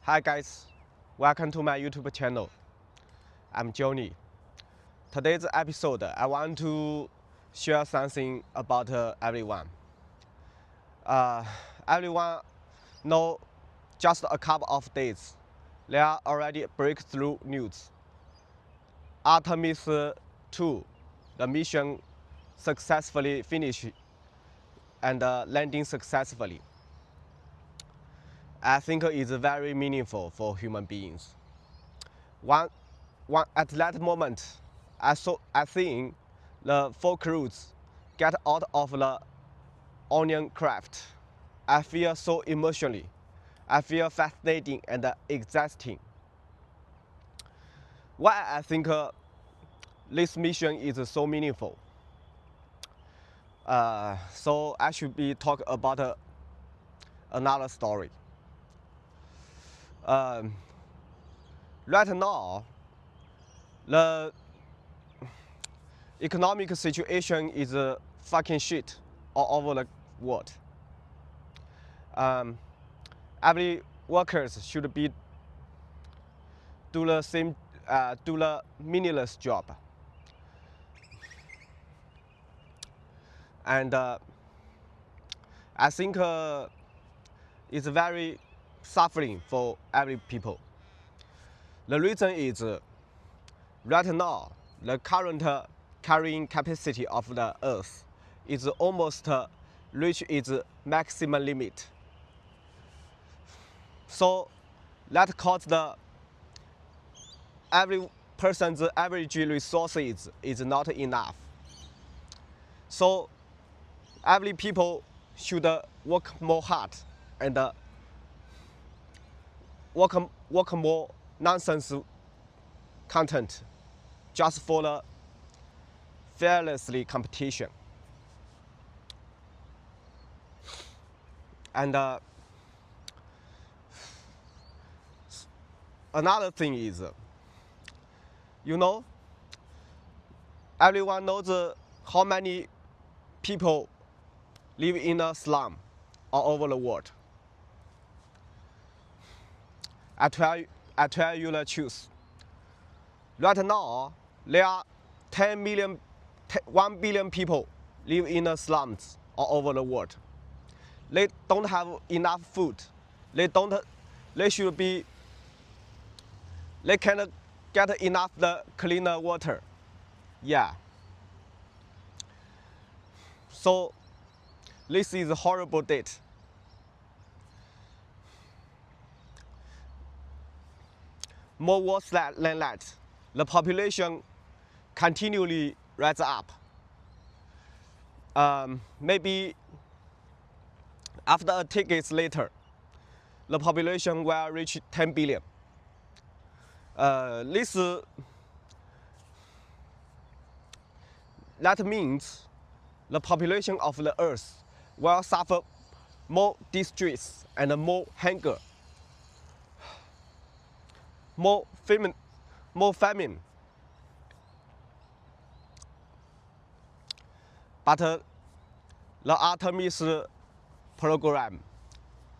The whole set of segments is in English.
Hi guys, welcome to my YouTube channel. I'm Johnny. Today's episode, I want to share something about everyone. Everyone know just a couple of days, there are already breakthrough news. Artemis 2, the mission successfully finished and landing successfully. I think it's very meaningful for human beings. At that moment, I think the 4 crews get out of the onion craft. I feel so emotionally. I feel fascinating and exciting. Why I think this mission is so meaningful? So I should be talk about another story. Right now, the economic situation is fucking shit all over the world. Every workers should be do the meaningless job, and I think it's very suffering for every people. The reason is right now the current carrying capacity of the Earth is almost reach its maximum limit. So that caused every person's average resources is not enough. So every people should work more hard and work more nonsense content just for the fearlessly competition. And another thing is, everyone knows how many people live in a slum all over the world. I tell you the truth. Right now, there are 1 billion people live in the slums all over the world. They don't have enough food. They cannot get enough the cleaner water. Yeah. So this is a horrible date. More worse than that, the population continually rises up. Maybe after a decade later, the population will reach 10 billion. That means the population of the Earth will suffer more distress and more hunger, more famine. But the Artemis program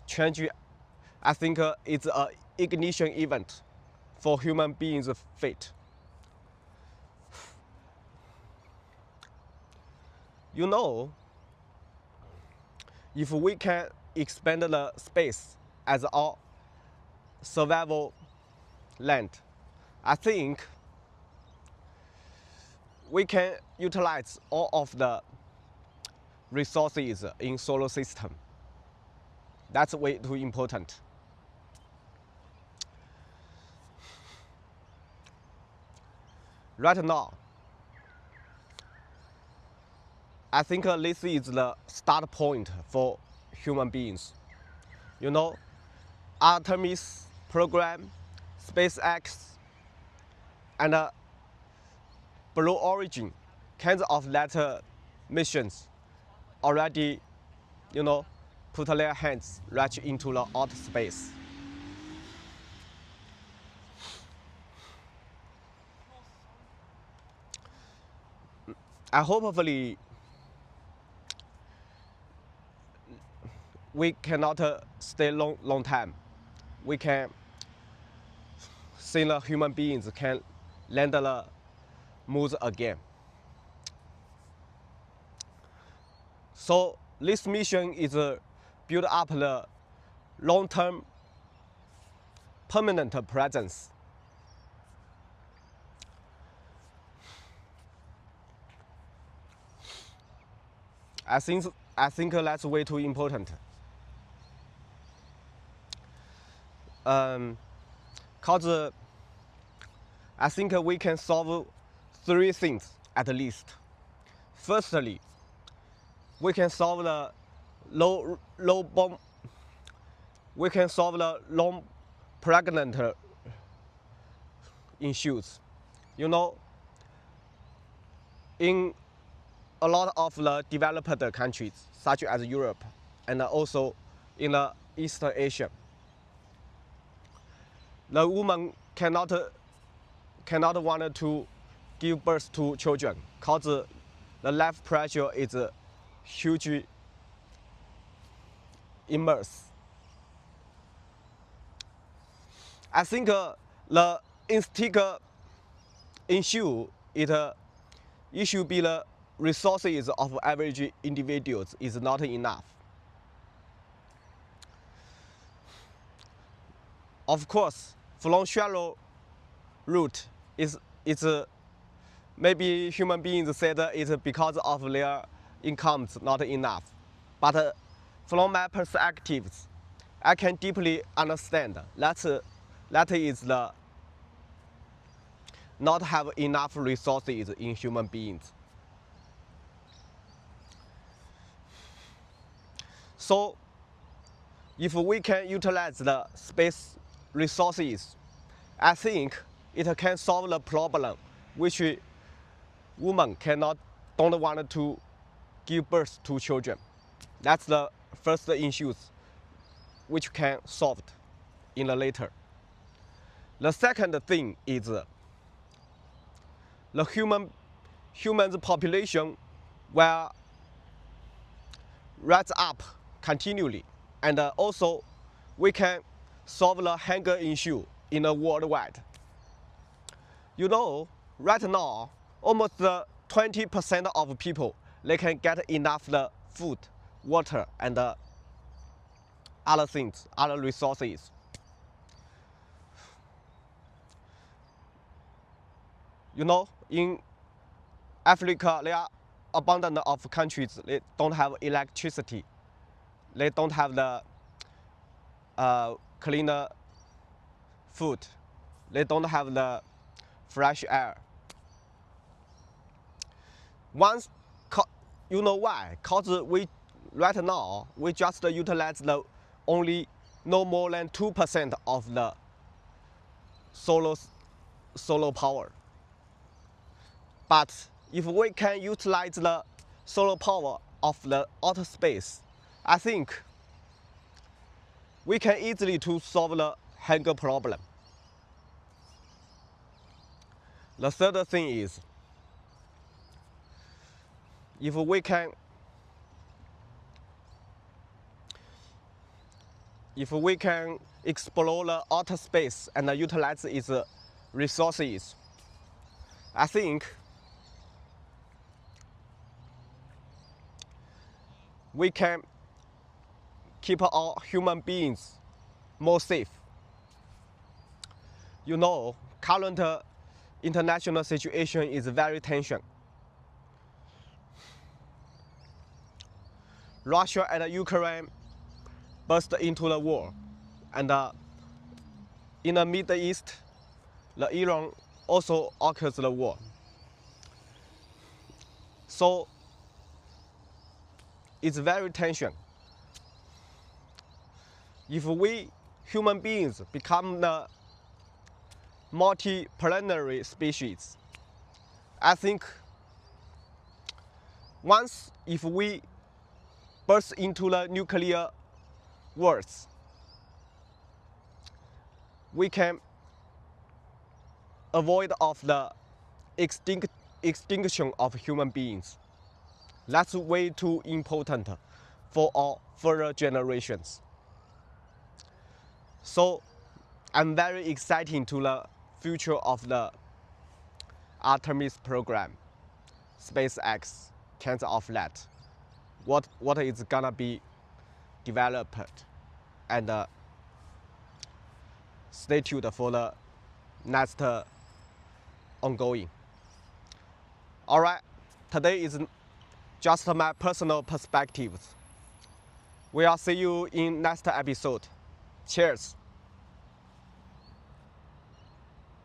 change, I think it's an ignition event for human beings' fate. If we can expand the space as our survival land, I think we can utilize all of the resources in solar system. That's way too important. Right now, I think this is the start point for human beings. Artemis program, SpaceX, and Blue Origin, kinds of that missions already, put their hands right into the outer space. I hopefully we cannot stay long time. We can single human beings can land the moon again. So this mission is build up the long-term permanent presence. I think that's way too important. Cause I think we can solve 3 things at least. Firstly, we can solve the long pregnant issues. You know, in a lot of the developed countries, such as Europe and also in the Eastern Asia, the woman cannot want to give birth to children because the life pressure is hugely immense. I think the instinct issue it should be the resources of average individuals is not enough. Of course, from shallow root is maybe human beings said it's because of their incomes not enough. But from my perspective, I can deeply understand that is the not have enough resources in human beings. So if we can utilize the space resources, I think it can solve the problem which women don't want to give birth to children. That's the first issues which can solved in the later. The second thing is the humans population will rise up continually, and also we can solve the hunger issue in the worldwide. You know, right now, almost 20% of people they can get enough the food, water, and other things, other resources. You know, in Africa, there are abundant of countries they don't have electricity. They don't have the cleaner food. They don't have the fresh air. Once, you know why? Cause right now we just utilize the only no more than 2% of the solar power. But if we can utilize the solar power of the outer space, I think we can easily to solve the hunger problem. The third thing is, if we can explore the outer space and utilize its resources, I think we can keep our human beings more safe. You know, current international situation is very tension. Russia and Ukraine burst into the war, and in the Middle East, the Iran also occurs the war. So it's very tension. If we human beings become the multiplanetary species, I think once if we burst into the nuclear wars, we can avoid of the extinction of human beings. That's way too important for our further generations. So I'm very excited to the future of the Artemis program, SpaceX, kinds of that. What is gonna be developed, and stay tuned for the next ongoing. All right, today is just my personal perspectives. We'll see you in next episode. Cheers.